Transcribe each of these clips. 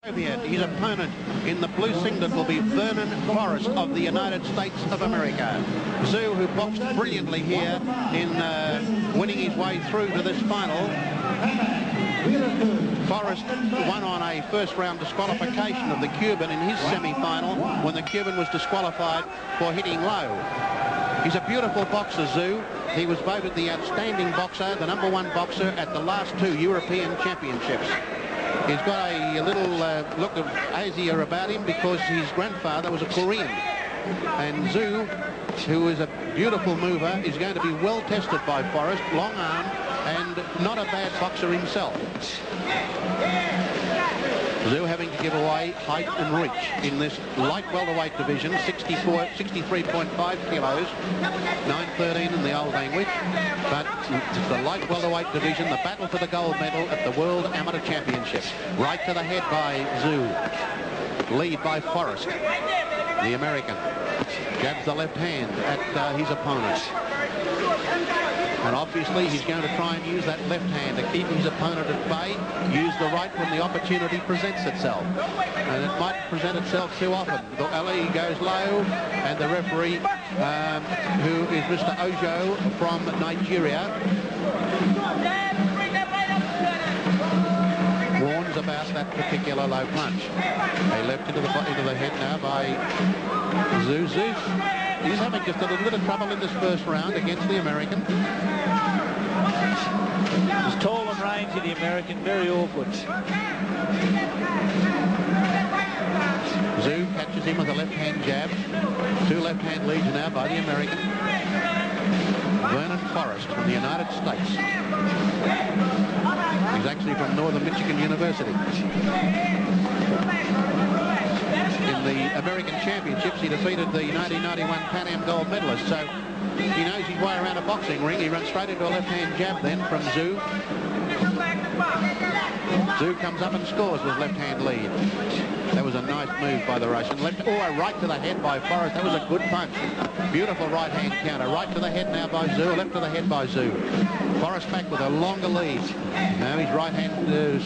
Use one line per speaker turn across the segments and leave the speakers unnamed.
His opponent in the blue singlet will be Vernon Forrest of the United States of America. Zhu, who boxed brilliantly here in winning his way through to this final. Forrest won on a first-round disqualification of the Cuban in his semi-final when the Cuban was disqualified for hitting low. He's a beautiful boxer, Zhu. He was voted the outstanding boxer, the #1 boxer at the last 2 European Championships. He's got a little look of Asia about him because his grandfather was a Korean. And Zhu, who is a beautiful mover, is going to be well tested by Forrest, long arm, and not a bad boxer himself. Zhu having to give away height and reach in this light welterweight division, 63.5 kilos, 913 in the old language. But it's the light welterweight division, the battle for the gold medal at the World Amateur Championships. Right to the head by Zhu. Lead by Forrest, the American. Jabs the left hand at his opponent. And obviously he's going to try and use that left hand to keep his opponent at bay, use the right when the opportunity presents itself. And it might present itself too often. Ali goes low, and the referee, who is Mr. Ojo from Nigeria, warns about that particular low punch. A left into the head now by Zhu. He's having just a little bit of trouble in this first round against the American.
He's tall and rangy, the American, very awkward.
Zhu catches him with a left-hand jab. 2 left-hand leads now by the American. Vernon Forrest from the United States. He's actually from Northern Michigan University. In the American Championships, he defeated the 1991 Pan Am gold medalist, so he knows his way around a boxing ring. He runs straight into a left-hand jab then from Zhu. Zhu comes up and scores with left-hand lead. That was a nice move by the Russian. Right to the head by Forrest. That was a good punch. Beautiful right-hand counter. Right to the head now by Zhu. Left to the head by Zhu. Forrest back with a longer lead. Now his right hand is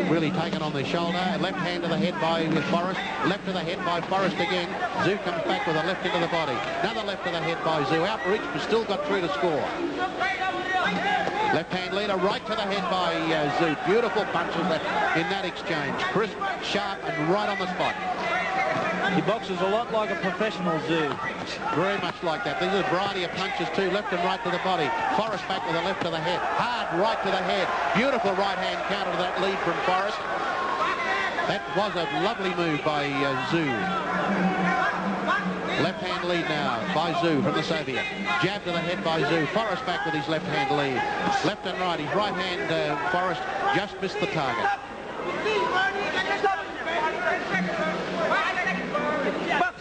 really taken on the shoulder. Left hand to the head by Forrest. Left to the head by Forrest again. Zhu comes back with a left into the body. Another left to the head by Zhu. Outreach, but still got through to score. Left-hand leader, right to the head by Zhu. Beautiful punches in that exchange. Crisp, sharp, and right on the spot.
He boxes a lot like a professional, Zhu.
Very much like that. There's a variety of punches too, left and right to the body. Forrest back with a left to the head. Hard right to the head. Beautiful right-hand counter to that lead from Forrest. That was a lovely move by Zhu. Left-hand lead now by Zhu from the Soviet. Jab to the head by Zhu. Forrest back with his left-hand lead. Left and right. His right hand, Forrest, just missed the target.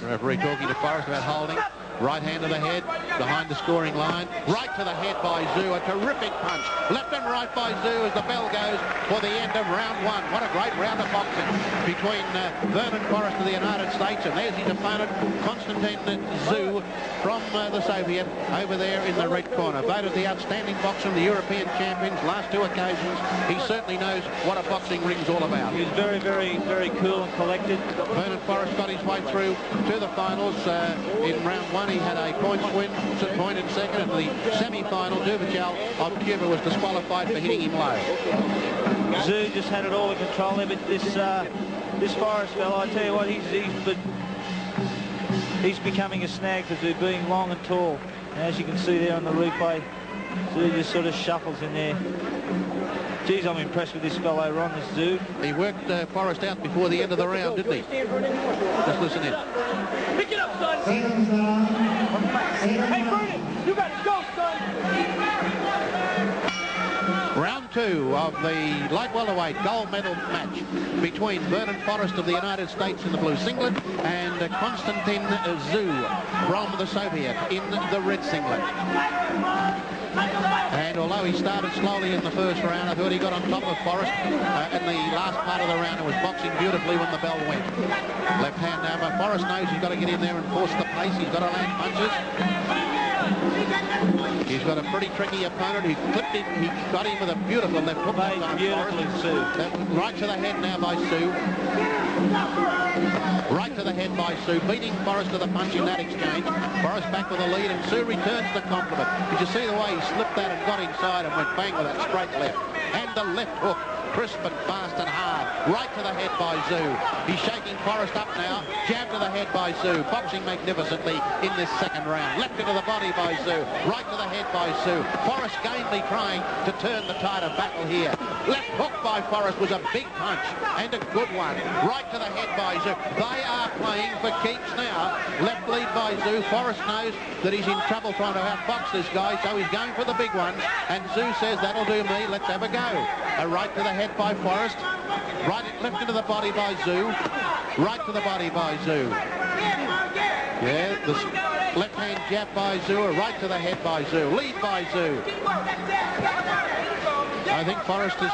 Referee talking to Forrest about holding. Right hand to the head, behind the scoring line. Right to the head by Zhu, a terrific punch. Left and right by Zhu as the bell goes for the end of round 1. What a great round of boxing between Vernon Forrest of the United States, and there's his opponent, Kostya Czyu from the Soviet, over there in the red corner. Voted the outstanding boxer of the European champions last 2 occasions. He certainly knows what a boxing ring's all about.
He was very, very, very cool and collected.
Vernon Forrest got his way through to the finals in round 1. He had a point in second. In the semi-final, Duvichal of Cuba was disqualified for hitting him low.
Zhu just had it all in control there, but this Forrest fellow, I tell you what, he's becoming a snag for Zhu, being long and tall. And as you can see there on the replay, Zhu just sort of shuffles in there. Geez, I'm impressed with this fellow, Ron, this Zhu. He worked Forrest out before the end of the round, didn't he? Just listen in.
Pick it up, son! Hey, Vernon, you gotta go, son!
Round 2 of the light welterweight gold medal match between Vernon Forrest of the United States in the blue singlet and Kostya Czyu from the Soviet in the red singlet. And although he started slowly in the first round, I thought he got on top of Forrest in the last part of the round and was boxing beautifully when the bell went. Left hand now, but Forrest knows he's got to get in there and force the pace. He's got to land punches. He's got a pretty tricky opponent. He clipped him. He got him with a beautiful left hook.
Beautifully, Czu.
Right to the head now by Czu. Right to the head by Czu, beating Forrest to the punch in that exchange. Forrest back with a lead, and Czu returns the compliment. Did you see the way he slipped that and got inside and went bang with that straight left? And the left hook, crisp and fast and hard. Right to the head by Czu. He's shaking Forrest up now. Jab to the head by Czu. Boxing magnificently in this second round. Left into the body by Czu. Right to the head by Czu. Forrest gamely trying to turn the tide of battle here. Left hook by Forrest was a big punch and a good one. Right to the head by Czu. They are playing for keeps now. Left lead by Czu. Forrest knows that he's in trouble trying to outbox this guy, so he's going for the big ones. And Czu says, that'll do me, let's have a go. A right to the head by Forrest. Left into the body by Czu. Right to the body by Czu. Yeah, the left hand jab by Czu. A right to the head by Czu. Lead by Czu. I think Forrest is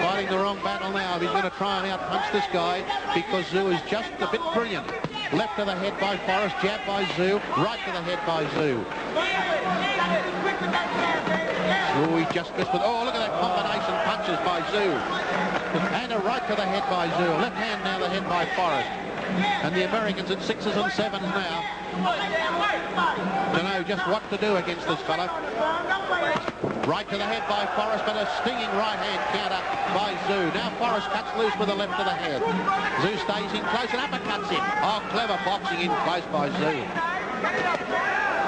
fighting the wrong battle now. He's going to try and outpunch this guy because Czu is just a bit brilliant. Left to the head by Forrest, jab by Czu, right to the head by Czu. Oh, he just missed with, oh, look at that combination punches by Czu. And a right to the head by Czu. Left hand now the head by Forrest. And the Americans at 6s and 7s now to know just what to do against this fella. Right to the head by Forrest, but a stinging right hand counter by Czu. Now Forrest cuts loose with the left to the head. Czu stays in close and uppercuts him. Oh, clever boxing in close by Czu.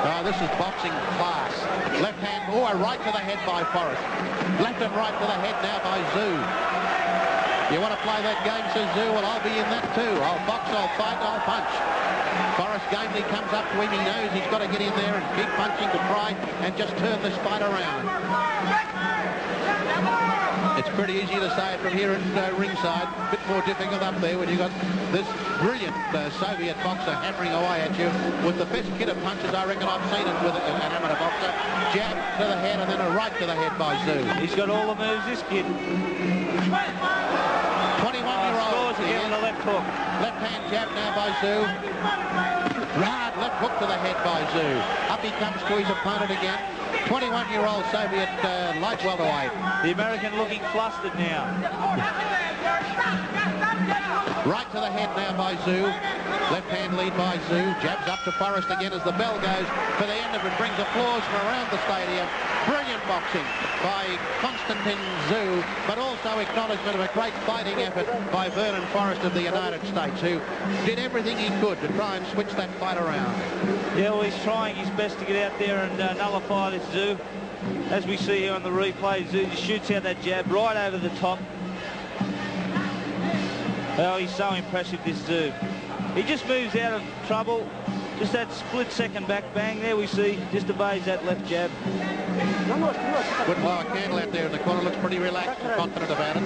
Oh, this is boxing class. Left hand, oh, a right to the head by Forrest. Left and right to the head now by Czu. You want to play that game, says Czu? Well, I'll be in that too. I'll box, I'll fight, I'll punch. Forrest gamely comes up to him. He knows he's got to get in there and keep punching to try and just turn this fight around. It's pretty easy to say it from here at ringside. A bit more difficult up there when you've got this brilliant Soviet boxer hammering away at you with the best kit of punches I reckon I've seen it with an amateur boxer. Jab to the head and then a right to the head by Czu.
He's got all the moves, this kid.
21-year-old.
Again with a left hook.
Left hand jab now by Czu. Hard left hook to the head by Czu. Up he comes to his opponent again. 21-year-old Soviet light welterweight.
The American looking flustered now.
Right to the head now by Czu. Left hand lead by Czu. Jabs up to Forrest again as the bell goes for the end of it. Brings applause from around the stadium. Brilliant boxing by Konstantin Czu, but also acknowledgement of a great fighting effort by Vernon Forrest of the United States, who did everything he could to try and switch that fight around.
Yeah, well, he's trying his best to get out there and nullify this Czu. As we see here on the replay, Czu just shoots out that jab right over the top. Oh, he's so impressive, this Czu. He just moves out of trouble. Just that split second back bang there we see. Just evades that left jab.
Good blow a candle out there in the corner. Looks pretty relaxed and confident about it.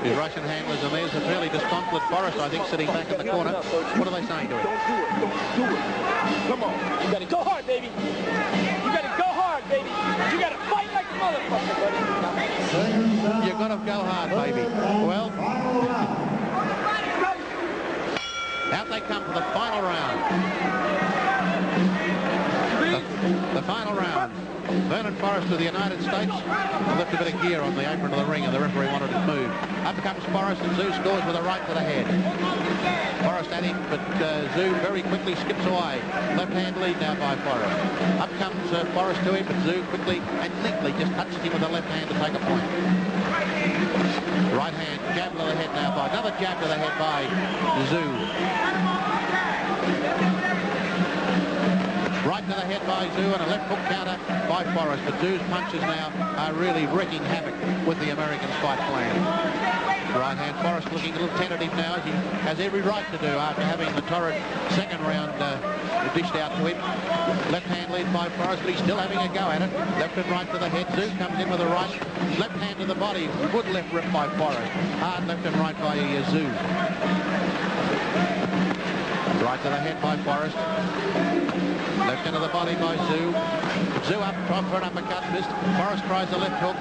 His Russian handlers, and there's a fairly disconsolate Forrest, I think, sitting back in the corner. What are they saying to him?
Don't do it. Don't do it. Come on. You got to go hard, baby. You got to go hard, baby. You got to fight like a motherfucker, buddy.
You've got to go hard, baby. Well, out they come for the final round. The final round. Vernon Forrest of the United States left a bit of gear on the apron of the ring, and the referee wanted it moved. Up comes Forrest, and Czu scores with a right to the head. Forrest at him, but Czu very quickly skips away. Left hand lead now by Forrest. Up comes Forrest to him, but Czu quickly and neatly just touches him with the left hand to take a point. Right hand, jab to the head now by, another jab to the head by Czu. Right to the head by Czu and a left hook counter by Forrest. But Czu's punches now are really wreaking havoc with the Americans' fight plan. Right hand, Forrest looking a little tentative now, as he has every right to do after having the torrid second round dished out to him. Left hand lead by Forrest, but he's still having a go at it. Left and right to the head. Czu comes in with a right. Left hand to the body. Good left rip by Forrest. Hard left and right by Czu. Right to the head by Forrest. Left into the body by Czu. Czu up top for an uppercut, missed. Forrest tries the left hook.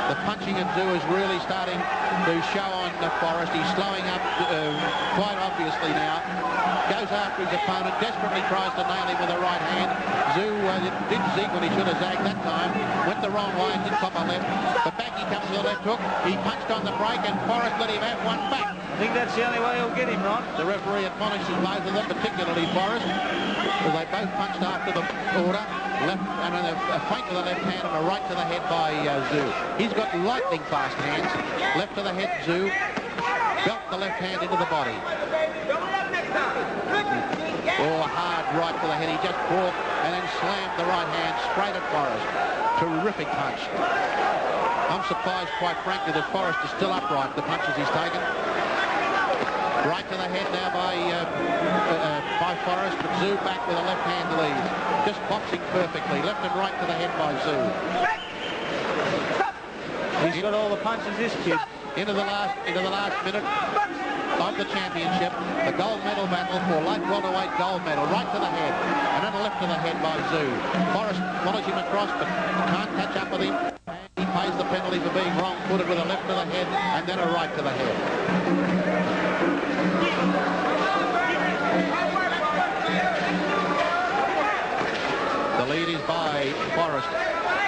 The punching of Czu is really starting to show on Forrest. He's slowing up quite obviously now. goes after his opponent, desperately tries to nail him with the right hand. Zhu did zig when he should have zagged that time. Went the wrong way and did cop a left. But back he comes to the left hook. He punched on the break and Forrest let him have one back.
I think that's the only way he'll get him, Ron.
The referee admonishes both of them, particularly Forrest, because they both punched after the order. Left and a feint to the left hand and a right to the head by Zhu. He's got lightning fast hands. Left to the head, Zhu. Belt the left hand into the body. Oh, a hard right to the head. He just brought and then slammed the right hand straight at Forrest. Terrific punch. I'm surprised, quite frankly, that Forrest is still upright, the punches he's taken. Right to the head now by Forrest, but Zhu back with a left hand lead. Just boxing perfectly. Left and right to the head by Zhu.
He's got all the punches, this kid.
Into the last minute of the championship, the gold medal battle for light welterweight gold medal. Right to the head, and then a left to the head by Zhu. Forrest follows him across, but can't catch up with him. He pays the penalty for being wrong-footed with a left to the head, and then a right to the head. The lead is by Forrest.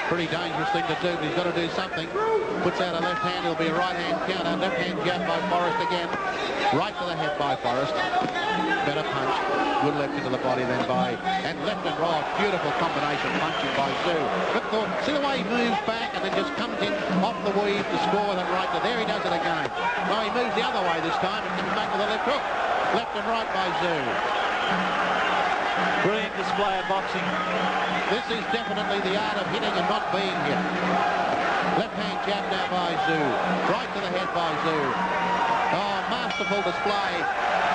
Pretty dangerous thing to do, but he's got to do something. Puts out a left hand, it'll be a right hand counter. Left hand jab by Forrest again. Right to the head by Forrest. Better punch. Good left into the body then by... And left and right. Beautiful combination punching by Zhu. But see the way he moves back and then just comes in off the weave to score with it right to there. He does it again. Well, he moves the other way this time and comes back with a left hook. Left and right by Zhu.
Brilliant display of boxing.
This is definitely the art of hitting and not being hit. Left hand jab now by Zhu. Right to the head by Zhu. Oh, masterful display.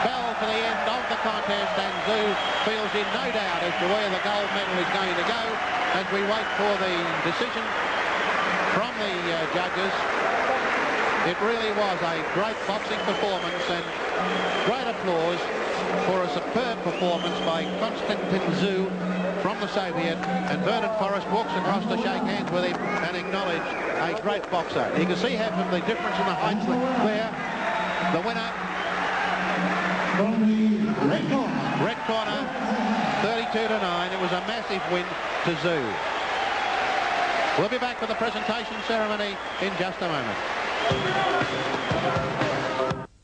Bell for the end of the contest, and Zhu feels in no doubt as to where the gold medal is going to go as we wait for the decision from the judges. It really was a great boxing performance, and great applause for a superb performance by Kosti Czyu from the Soviet, and Vernon Forrest walks across to shake hands with him and acknowledge a great boxer. You can see how from the difference in the heights there, the winner, red corner, 32-9. It was a massive win to Zhu. We'll be back for the presentation ceremony in just a moment.